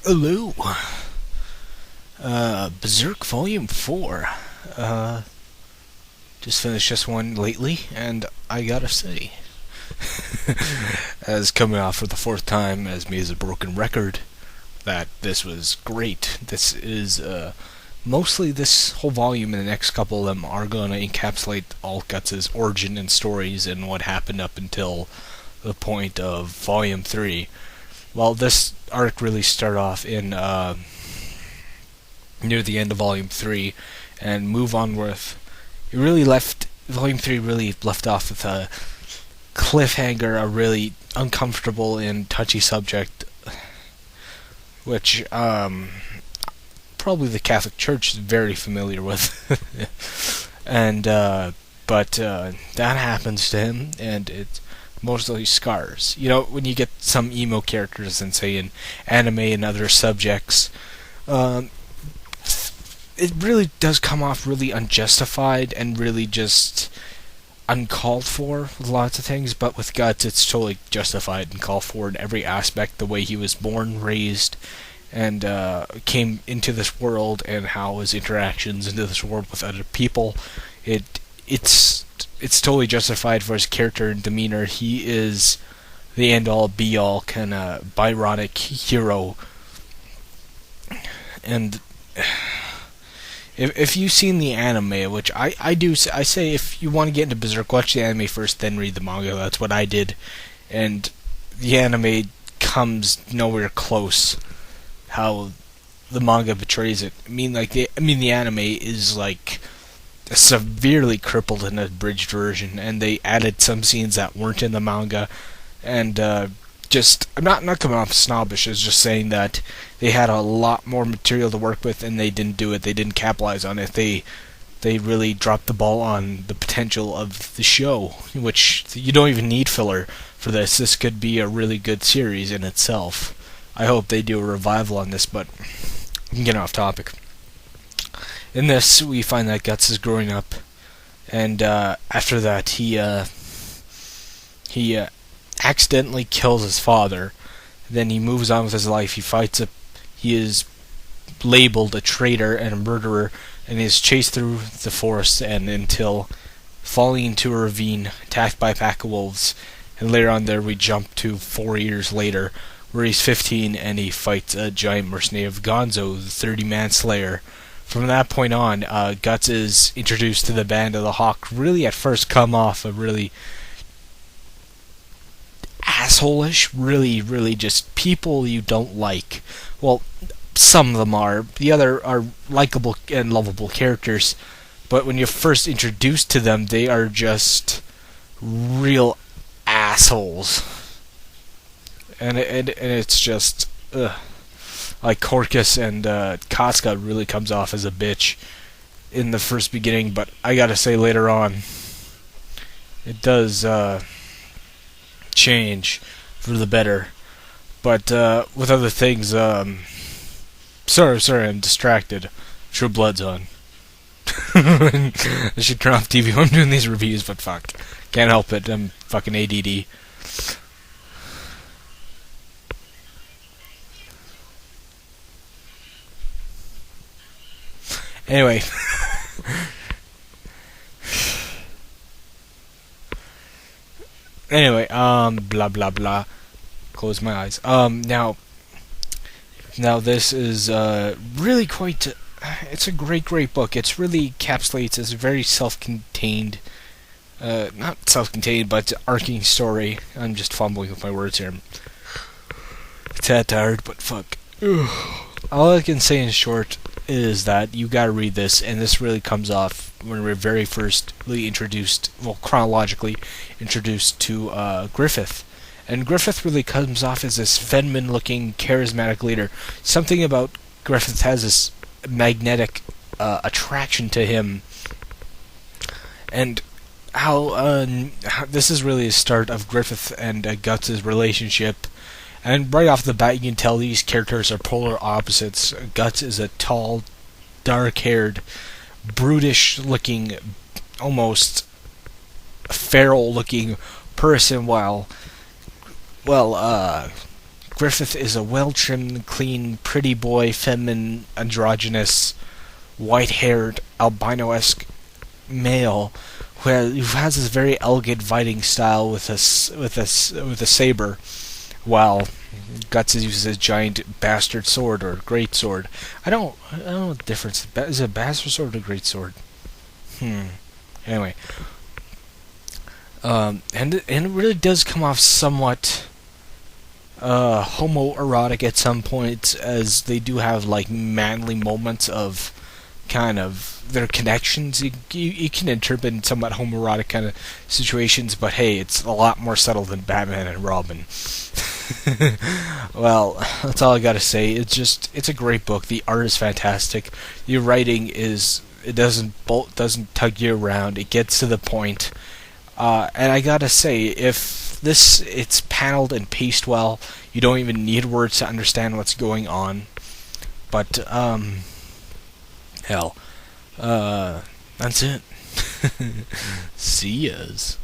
Hello. Berserk Vol.4. Just finished this one lately, and I gotta say, as coming off for the fourth time as me as a broken record, that this was great. This is, mostly this whole volume and the next couple of them are gonna encapsulate all Guts' origin and stories and what happened up until the point of Volume 3. Well, this arc really started off in, near the end of Volume 3 and move on with Volume 3 really left off with a cliffhanger, a really uncomfortable and touchy subject, which probably the Catholic Church is very familiar with. But that happens to him, and it mostly scars. You know, when you get some emo characters and say in anime and other subjects, it really does come off really unjustified and really just uncalled for with lots of things, but with Guts it's totally justified and called for in every aspect, the way he was born, raised, and came into this world, and how his interactions into this world with other people. It's totally justified for his character and demeanor. He is the end-all, be-all kind of Byronic hero. And if you've seen the anime, which I do, I say if you want to get into Berserk, watch the anime first, then read the manga. That's what I did. And the anime comes nowhere close how the manga portrays it. The anime is like severely crippled in a abridged version, and they added some scenes that weren't in the manga, and I'm not coming off snobbish, it's just saying that they had a lot more material to work with and they didn't do it, they didn't capitalize on it, they really dropped the ball on the potential of the show, which you don't even need filler for this. This could be a really good series in itself. I hope they do a revival on this, but I'm getting off topic. In this, we find that Guts is growing up, and after that, he accidentally kills his father. Then he moves on with his life. He is labeled a traitor and a murderer, and is chased through the forest and until falling into a ravine, attacked by a pack of wolves. And later on there, we jump to 4 years later, where he's 15 and he fights a giant mercenary of Gonzo, the 30-man slayer. From that point on, Guts is introduced to the Band of the Hawk. Really, at first, come off a really asshole-ish, really just people you don't like. Well, some of them are. The other are likable and lovable characters, but when you're first introduced to them, they are just real assholes. And it's just, ugh. Like Corcus and Casca really comes off as a bitch in the first beginning, but I gotta say later on, it does change for the better. But with other things, sorry, I'm distracted. True Blood's on. I should turn off TV when I'm doing these reviews, but fuck, can't help it. I'm fucking ADD. Anyway. Blah blah blah. Close my eyes. Now this is really quite. It's a great book. It's really encapsulates. It's a very self-contained, not self-contained, but arcing story. I'm just fumbling with my words here. It's that tired, but fuck. All I can say in short is that you gotta read this, and this really comes off when we're very first really introduced, well, chronologically introduced to Griffith. And Griffith really comes off as this Fenman-looking, charismatic leader. Something about Griffith has this magnetic attraction to him, and how this is really the start of Griffith and Guts' relationship. And right off the bat, you can tell these characters are polar opposites. Guts is a tall, dark-haired, brutish-looking, almost feral-looking person, while Griffith is a well-trimmed, clean, pretty boy, feminine, androgynous, white-haired, albino-esque male who has this very elegant fighting style with a saber, while Guts uses his giant bastard sword or great sword. I don't know what the difference is. It a bastard sword or a great sword? Anyway, and it really does come off somewhat homoerotic at some points, as they do have like manly moments of kind of their connections. You can interpret in somewhat homoerotic kind of situations, but hey, it's a lot more subtle than Batman and Robin. Well, that's all I gotta say. It's a great book. The art is fantastic. The writing doesn't tug you around. It gets to the point. And I gotta say, if it's paneled and paced well, you don't even need words to understand what's going on. But hell, that's it. See yas.